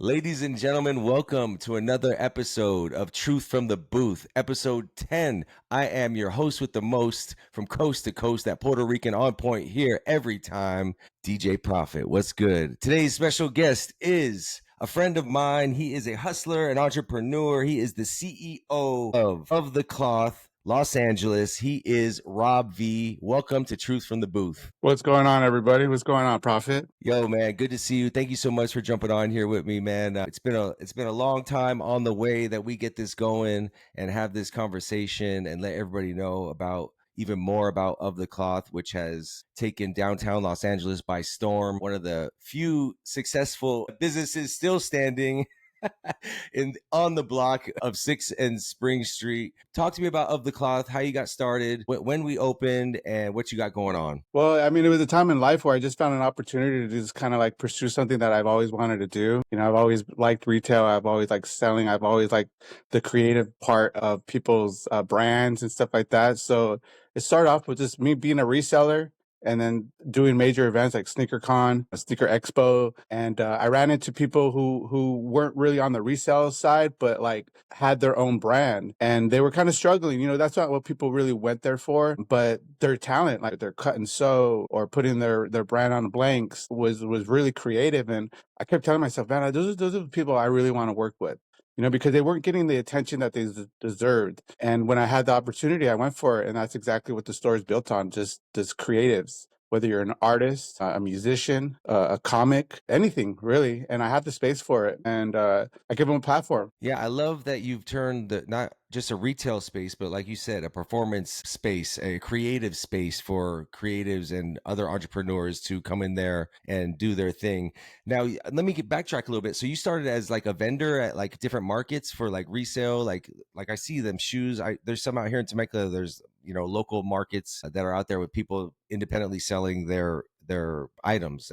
Ladies and gentlemen, welcome to another episode of Truth from the Booth, episode 10. I am your host with the most from coast to coast, that Puerto Rican on point here every time, DJ Prophet. What's good? Today's special guest is a friend of mine. He is a hustler, an entrepreneur. He is the CEO of the Cloth, Los Angeles. He is Rob V. Welcome to Truth from the Booth. What's going on, everybody? What's going on, Prophet? Yo, man, good to see you. Thank you so much for jumping on here with me, man. It's been a long time on the way that we get this going and have this conversation and let everybody know about even more about Of the Cloth, which has taken downtown Los Angeles by storm. One of the few successful businesses still standing in on the block of 6th and Spring Street. Talk to me about Of the Cloth, how you got started, when we opened, and what you got going on. Well, I mean, it was a time in life where I just found an opportunity to just kind of like pursue something that I've always wanted to do. You know, I've always liked retail. I've always liked selling. I've always liked the creative part of people's brands and stuff like that. So it started off with just me being a reseller and then doing major events like SneakerCon, Sneaker Expo. And I ran into people who weren't really on the resale side, but like had their own brand and they were kind of struggling. You know, that's not what people really went there for, but their talent, like their cut and sew or putting their brand on blanks was really creative. And I kept telling myself, man, those are the people I really want to work with. You know, because they weren't getting the attention that they deserved. And when I had the opportunity, I went for it. And that's exactly what the store is built on, just creatives. Whether you're an artist, a musician, a comic, anything really. And I have the space for it. And I give them a platform. Yeah, I love that you've turned the not just a retail space, but like you said, a performance space, a creative space for creatives and other entrepreneurs to come in there and do their thing. Now, let me backtrack a little bit. So you started as like a vendor at like different markets for like resale, like I see them shoes. There's some out here in Temecula. There's local markets that are out there with people independently selling their items.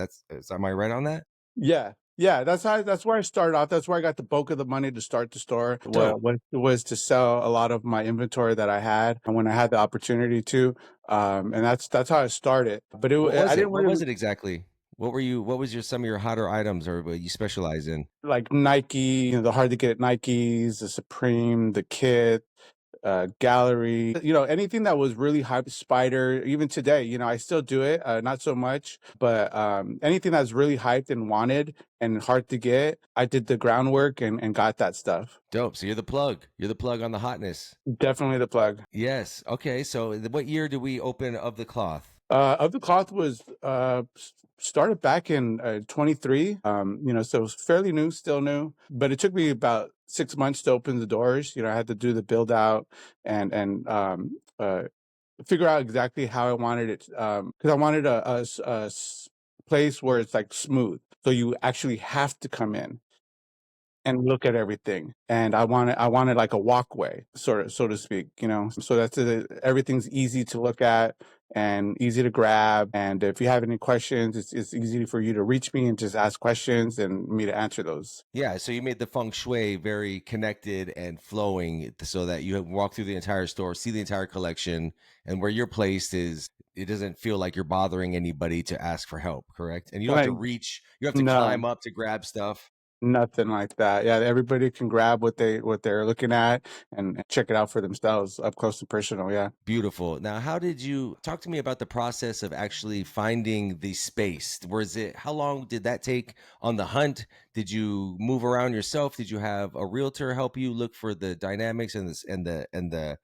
Am I right on that? Yeah. Yeah, that's where I started off. That's where I got the bulk of the money to start the store. Dope. What was to sell a lot of my inventory that I had, and when I had the opportunity to, and that's how I started. But What I was it? didn't What was really it exactly? What was some of your hotter items or what you specialize in? like Nike, the hard to get Nikes, the Supreme, the Kit, gallery, anything that was really hype, Spider. Even today, I still do it, not so much, but anything that's really hyped and wanted and hard to get, I did the groundwork and got that stuff. Dope. So you're the plug. You're the plug on the hotness. Definitely the plug. Yes. Okay. So what year did we open Of the Cloth? Of the Cloth was started back in 23. So it was fairly new, still new, but it took me about 6 months to open the doors. I had to do the build out and figure out exactly how I wanted it, because I wanted a place where it's like smooth, so you actually have to come in and look at everything. And I wanted like a walkway, sort of, so to speak, so that's everything's easy to look at and easy to grab. And if you have any questions, it's easy for you to reach me and just ask questions and me to answer those. Yeah. So you made the feng shui very connected and flowing so that you walk through the entire store, see the entire collection, and where you're placed is it doesn't feel like you're bothering anybody to ask for help, correct? And you don't have to Like, reach, you have to no. climb up to grab stuff. Nothing like that. Yeah, everybody can grab what they're looking at and check it out for themselves up close and personal. Yeah. Beautiful. Now, how did you talk to me about the process of actually finding the space? How long did that take on the hunt? Did you move around yourself? Did you have a realtor help you look for the dynamics and the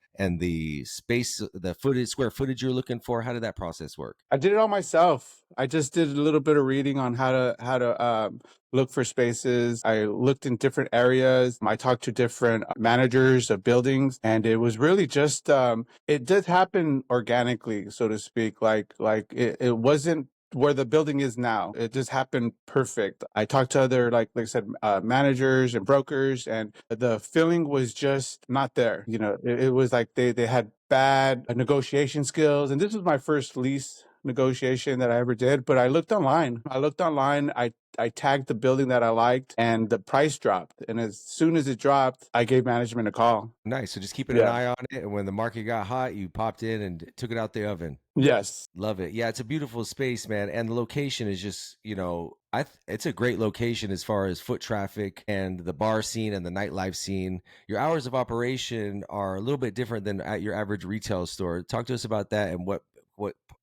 space, the footage, square footage you're looking for? How did that process work? I did it all myself. I just did a little bit of reading on how to look for spaces. I looked in different areas. I talked to different managers of buildings, and it was really just it did happen organically, so to speak. Like it wasn't where the building is now. It just happened perfect. I talked to other, like I said, managers and brokers, and the feeling was just not there. It was like they had bad negotiation skills. And this was my first lease negotiation that I ever did. But I looked online. I tagged the building that I liked, and the price dropped. And as soon as it dropped, I gave management a call. Nice. So just keeping an Yeah. eye on it. And when the market got hot, you popped in and took it out the oven. Yes. Love it. Yeah, it's a beautiful space, man. And the location is just, It's a great location as far as foot traffic and the bar scene and the nightlife scene. Your hours of operation are a little bit different than at your average retail store. Talk to us about that and what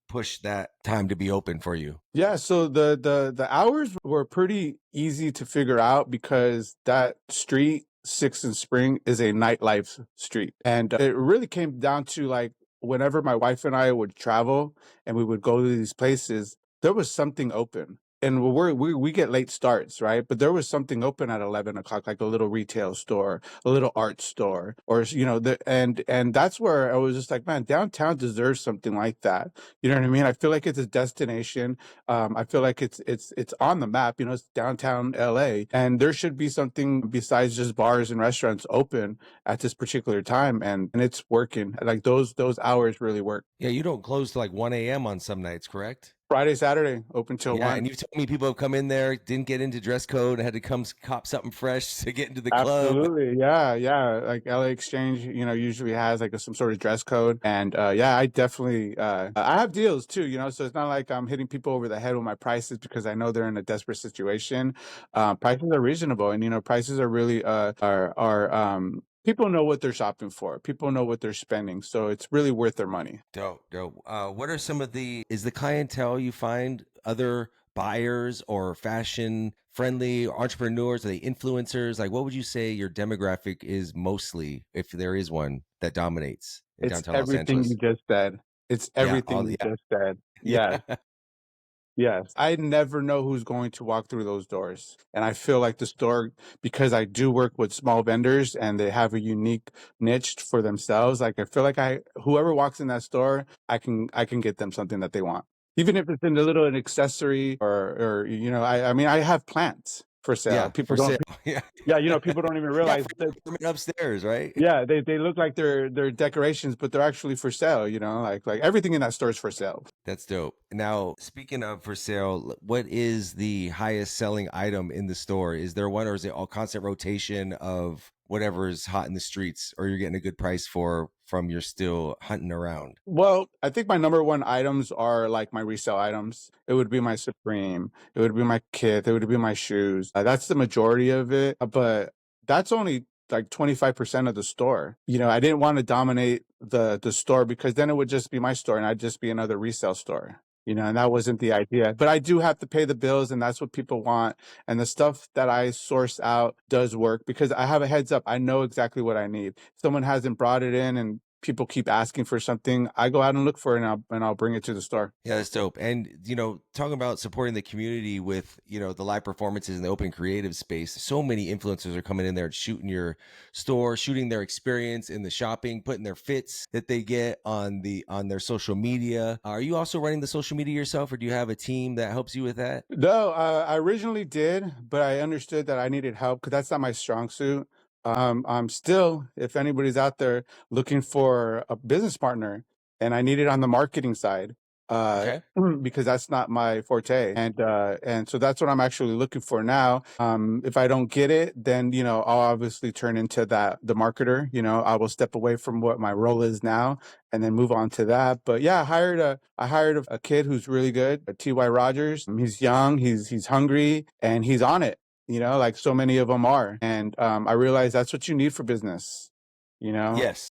pushed that time to be open for you. Yeah, so the hours were pretty easy to figure out because that street, Sixth and Spring, is a nightlife street, and it really came down to like whenever my wife and I would travel and we would go to these places, there was something open. And we get late starts, right? But there was something open at 11 o'clock, like a little retail store, a little art store, or and that's where I was just like, man, downtown deserves something like that. You know what I mean? I feel like it's a destination. I feel like it's on the map. You know, it's downtown LA, and there should be something besides just bars and restaurants open at this particular time, and it's working. Like those hours really work. Yeah, you don't close till like 1 a.m. on some nights, correct? Friday, Saturday, open till Yeah, one. and you've told me people have come in there, didn't get into dress code, and had to come cop something fresh to get into the club. Absolutely. Yeah, yeah. Like LA Exchange, usually has like some sort of dress code. And yeah, I definitely I have deals too, so it's not like I'm hitting people over the head with my prices because I know they're in a desperate situation. Prices are reasonable, and prices are really are people know what they're shopping for. People know what they're spending. So it's really worth their money. Dope, dope. What are some of is the clientele you find other buyers or fashion friendly entrepreneurs? Are they influencers? Like, what would you say your demographic is mostly, if there is one that dominates in It's downtown Los everything you Angeles? just said. It's Yeah, everything you just said. yeah, Yes. Yes. I never know who's going to walk through those doors. And I feel like the store, because I do work with small vendors and they have a unique niche for themselves, like I feel like whoever walks in that store, I can get them something that they want. Even if it's in a little an accessory or I mean I have plants for sale. yeah, People for don't sale. Yeah, yeah, people don't even yeah, realize for that. your apartment upstairs, right? Yeah, they look like they're decorations, but they're actually for sale, like everything in that store is for sale. That's dope. Now, speaking of for sale, what is the highest selling item in the store? Is there one, or is it all constant rotation of whatever is hot in the streets, or you're getting a good price for from you're still hunting around? Well, I think my number one items are like my resale items. It would be my Supreme. It would be my kit. It would be my shoes. That's the majority of it, but that's only like 25% of the store. I didn't want to dominate the store because then it would just be my store and I'd just be another resale store. And that wasn't the idea. But I do have to pay the bills and that's what people want. And the stuff that I source out does work because I have a heads up. I know exactly what I need. If someone hasn't brought it in and people keep asking for something, I go out and look for it and I'll bring it to the store. Yeah, that's dope. And talking about supporting the community with the live performances in the open creative space, so many influencers are coming in there and shooting your store, shooting their experience in the shopping, putting their fits that they get on their social media. Are you also running the social media yourself, or do you have a team that helps you with that? No, I originally did, but I understood that I needed help because that's not my strong suit. I'm still, if anybody's out there looking for a business partner, and I need it on the marketing side, uh, Okay. because that's not my forte, and so that's what I'm actually looking for now. If I don't get it, then I'll obviously turn into the marketer. I will step away from what my role is now and then move on to that. But yeah, I hired a kid who's really good, Ty Rogers. He's young, he's hungry, and he's on it. Like so many of them are. And I realize that's what you need for business. You know, Yes,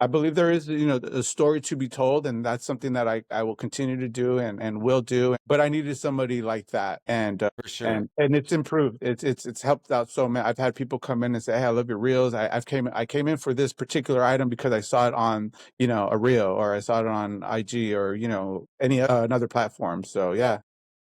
I believe there is, a story to be told, and that's something that I will continue to do and will do. But I needed somebody like that, and for sure. and it's improved. It's helped out so many. I've had people come in and say, "Hey, I love your reels. I came in for this particular item because I saw it on a reel, or I saw it on IG, or any another platform." So yeah.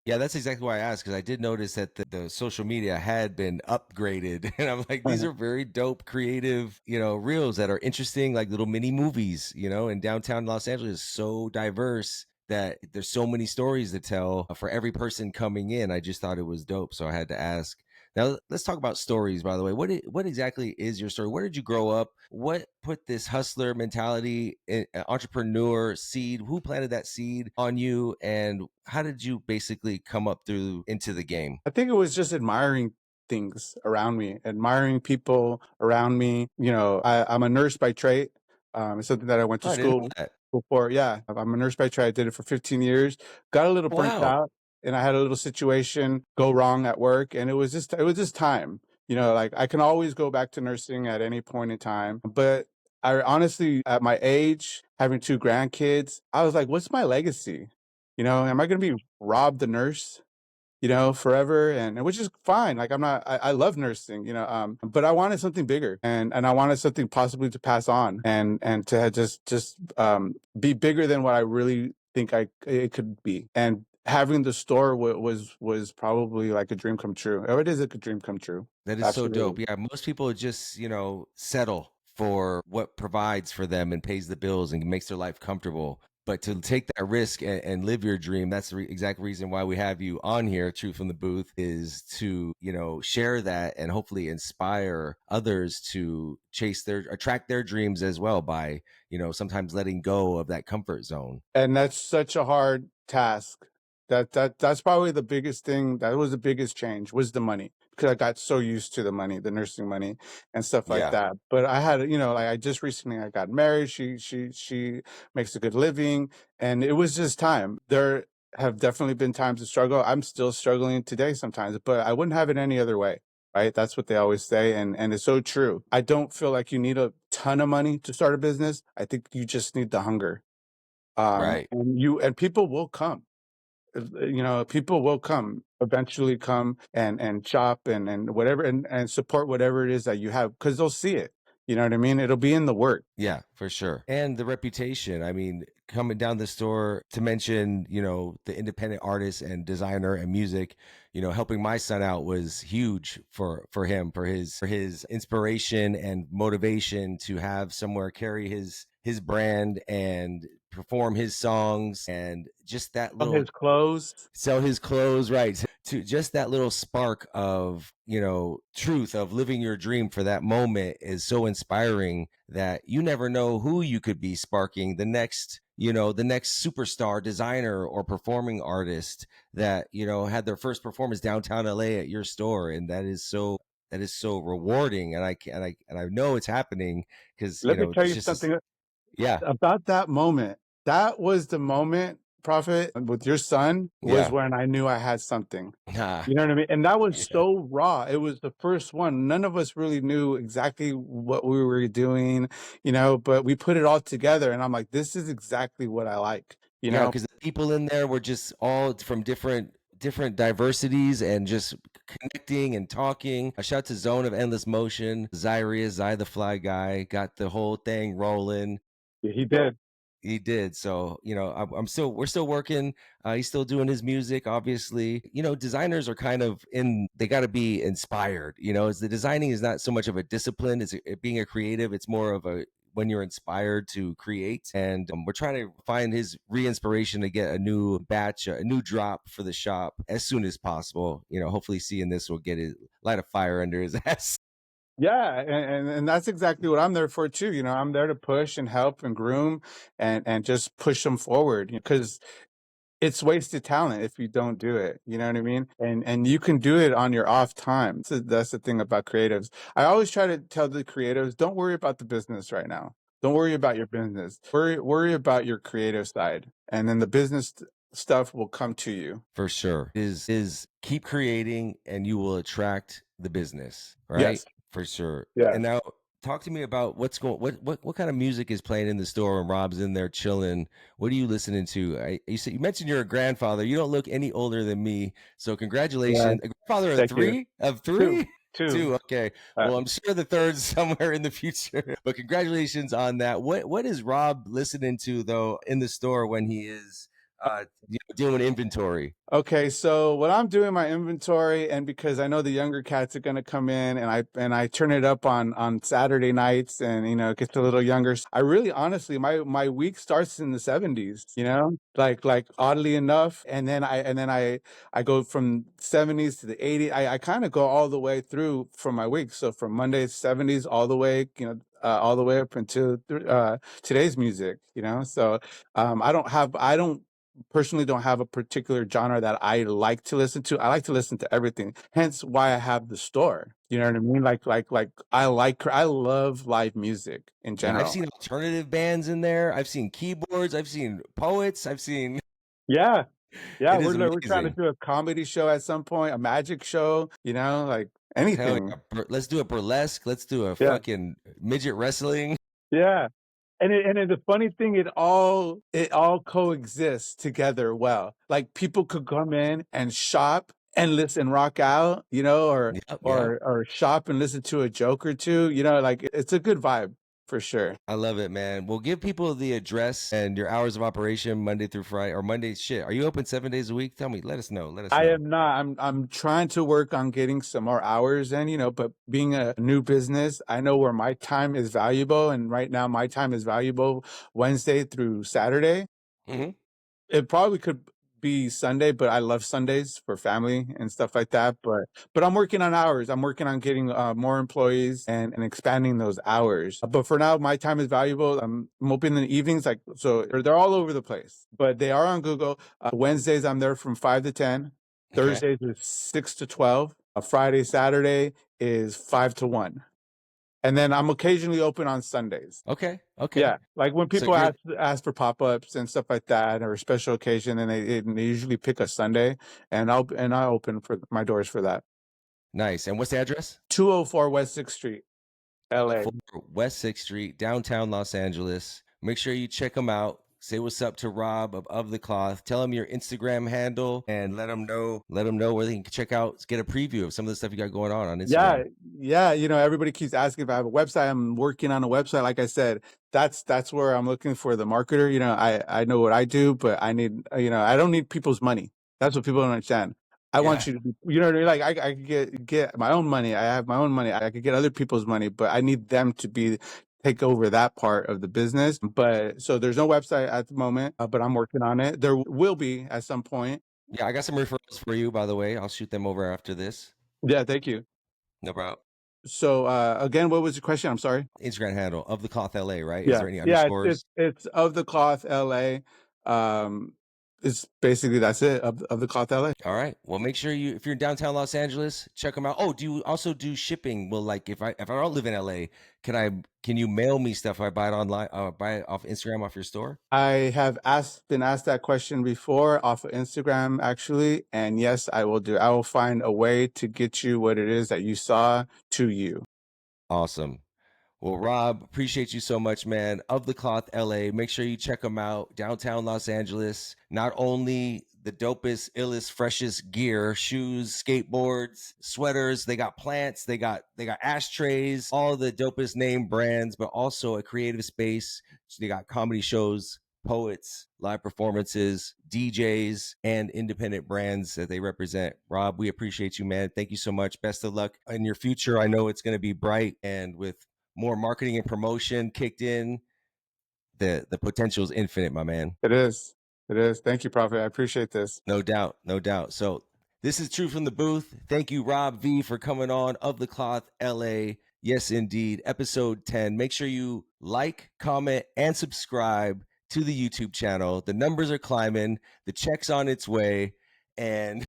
Yeah, that's exactly why I asked, because I did notice that the social media had been upgraded, and I'm like, these are very dope, creative, reels that are interesting, like little mini movies. And downtown Los Angeles is so diverse that there's so many stories to tell for every person coming in. I just thought it was dope, so I had to ask. Now let's talk about stories. By the way, what exactly is your story? Where did you grow up? What put this hustler mentality, entrepreneur seed? Who planted that seed on you, and how did you basically come up through into the game? I think it was just admiring things around me, admiring people around me. I'm a nurse by trade. It's something that I went to Oh, I didn't know school that. before. Yeah, I'm a nurse by trade. I did it for 15 years. Got a little burnt Wow. out. and I had a little situation go wrong at work, and it was just time. Like I can always go back to nursing at any point in time, but I honestly, at my age, having two grandkids, I was like, what's my legacy? Am I going to be Rob the nurse? Forever, and which is fine. Like I'm not, I love nursing, but I wanted something bigger, and I wanted something possibly to pass on, and to just be bigger than what I really think it could be. And having the store was probably like a dream come true. Oh, it is a good dream come true. That is so dope. Absolutely. Yeah, most people just, settle for what provides for them and pays the bills and makes their life comfortable. But to take that risk and live your dream, that's the exact reason why we have you on here, Truth from the Booth, is to, share that and hopefully inspire others to attract their dreams as well by, sometimes letting go of that comfort zone. And that's such a hard task. That's probably the biggest thing. That was the biggest change, was the money, because I got so used to the money, the nursing money and stuff like Yeah. that. But I had, like I just recently I got married. She makes a good living, and it was just time. There have definitely been times of struggle. I'm still struggling today sometimes, but I wouldn't have it any other way. Right? That's what they always say, and it's so true. I don't feel like you need a ton of money to start a business. I think you just need the hunger, Right. and people will come. People will come, eventually come and shop and whatever, and support whatever it is that you have, because they'll see it. You know what I mean? It'll be in the work. Yeah, for sure. And the reputation. I mean, coming down the store to mention, the independent artist and designer and music, helping my son out was huge for him, for his inspiration and motivation to have somewhere carry his brand and perform his songs and just that On little his clothes. sell his clothes, right? To just that little spark of, truth of living your dream for that moment is so inspiring that you never know who you could be sparking the next superstar designer or performing artist that, had their first performance downtown LA at your store. And that is so rewarding. And I know it's happening because, Let me tell it's you just something yeah, about that moment. That was the moment, Prophet, with your son, was yeah. when I knew I had something. Ah, You know what I mean? And that was yeah. so raw. It was the first one. None of us really knew exactly what we were doing, but we put it all together. And I'm like, this is exactly what I like, you Yeah, know? because the people in there were just all from different diversities and just connecting and talking. A shout to Zone of Endless Motion, Zyria, Zy the Fly Guy, got the whole thing rolling. Yeah, he did. He did. So, we're still working. He's still doing his music, obviously. Designers are kind of they got to be inspired. As the designing is not so much of a discipline, it being a creative, it's more of a when you're inspired to create. And we're trying to find his re-inspiration to get a new batch, a new drop for the shop as soon as possible. Hopefully seeing this will light a fire under his ass. Yeah, and that's exactly what I'm there for too. I'm there to push and help and groom and just push them forward, because it's wasted talent if you don't do it. You know what I mean? And you can do it on your off time. So that's the thing about creatives. I always try to tell the creatives, don't worry about the business right now. Don't worry about your business. Worry about your creative side, and then the business stuff will come to you. For sure. Is keep creating and you will attract the business, right? Yes. For sure. Yeah. And now talk to me about what kind of music is playing in the store when Rob's in there chilling. What are you listening to? You mentioned you're a grandfather. You don't look any older than me. So Yeah. congratulations. A grandfather of Thank you. three? Of Two. three? Two. Two. Okay. Uh, Well, I'm sure the third's somewhere in the future. But congratulations on that. What is Rob listening to though in the store when he is doing inventory? Okay, so when I'm doing my inventory, and because I know the younger cats are gonna come in, and I turn it up on Saturday nights, and it gets a little younger. I really, honestly, my week starts in the 70s. Like oddly enough, and then I go from 70s to the 80s. I kind of go all the way through for my week. So from Monday's 70s all the way, all the way up until today's music. So I don't personally don't have a particular genre that I like to listen to. I like to listen to everything. Hence why I have the store. You know what I mean? Like I love live music in Yeah, I've general. seen alternative bands in there. I've seen keyboards. I've seen poets. I've seen Yeah. Yeah, It is we're trying to amazing. do a comedy show at some point, a magic show, like Hell anything. yeah. Let's do a burlesque. Let's do a Yeah. fucking midget wrestling. Yeah. The funny thing, it all coexists together well. Like people could come in and shop and listen rock out, Yep, yep. or shop and listen to a joke or two, like it's a good vibe for sure. I love it, man. Well, give people the address and your hours of operation Monday through Friday or Monday. Shit, are you open 7 days a week? Tell me. Let us know. Let us I know. am not. I'm trying to work on getting some more hours in, but being a new business, I know where my time is valuable. And right now my time is valuable Wednesday through Saturday. Hmm. It probably could be Sunday, but I love Sundays for family and stuff like that. But I'm working on hours. I'm working on getting more employees and expanding those hours. But for now, my time is valuable. I'm open in the evenings, like so. They're all over the place, but they are on Google. Wednesdays, I'm there from 5 to 10. Okay. Thursdays is 6 to 12. Friday, Saturday is 5 to 1, and then I'm occasionally open on Sundays. Okay. Okay. Yeah, like when So people you're ask for pop-ups and stuff like that, or a special occasion, and they usually pick a Sunday, and I open for my doors for that. nice. And what's the address? 204 West 6th Street, LA. 4 West 6th Street, downtown Los Angeles. Make sure you check them out. Say what's up to Rob of the Cloth. Tell him your Instagram handle and let him know. Let him know where they can check out, get a preview of some of the stuff you got going on Yeah, Instagram. yeah. Everybody keeps asking if I have a website. I'm working on a website. Like I said, that's where I'm looking for the marketer. I know what I do, but I need, I don't need people's money. That's what people don't understand. I want Yeah. you to be, like I could get my own money. I have my own money. I could get other people's money, but I need them to take over that part of the business. But so there's no website at the moment, but I'm working on it. There will be at some point. Yeah. I got some referrals for you, by the way. I'll shoot them over after this. Yeah, thank you. No problem. So again, what was your question? I'm sorry. Instagram handle of the Cloth LA, right? Is Yeah, there any yeah, it's underscores? it's of the cloth LA. It's basically that's it, of the cloth LA. All right. Well, make sure you if you're in downtown Los Angeles, check them out. Oh, do you also do shipping? Well, like if I don't live in LA, can you mail me stuff if I buy it online, buy it off Instagram off your store? I have been asked that question before off of Instagram actually, and yes, I will do. I will find a way to get you what it is that you saw to you. Awesome. Well, Rob, appreciate you so much, man. Of the Cloth LA. Make sure you check them out. Downtown Los Angeles. Not only the dopest, illest, freshest gear, shoes, skateboards, sweaters, they got plants, they got ashtrays, all the dopest name brands, but also a creative space. So they got comedy shows, poets, live performances, DJs, and independent brands that they represent. Rob, we appreciate you, man. Thank you so much. Best of luck in your future. I know it's going to be bright and with more marketing and promotion kicked in, the potential is infinite, my man. It is. It is. Thank you, Prophet. I appreciate this. No doubt, no doubt. So this is True from the Booth. Thank you, Rob V, for coming on Of the Cloth LA. Yes, indeed. Episode 10. Make sure you like, comment, and subscribe to the YouTube channel. The numbers are climbing, the check's on its way, and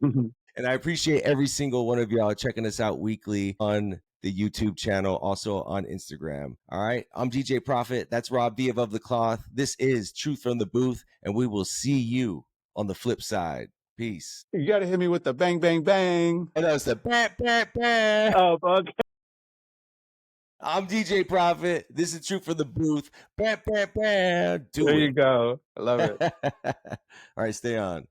and I appreciate every single one of y'all checking us out weekly on the YouTube channel, also on Instagram. All right. I'm DJ Prophet. That's Rob V of the Cloth. This is Truth from the Booth, and we will see you on the flip side. Peace. You got to hit me with the bang, bang, bang. And that's the bah, bah, bah. Oh, okay. I'm DJ Prophet. This is Truth from the Booth. Bah, bah, bah. There Do you it. go. I love it. All right. Stay on.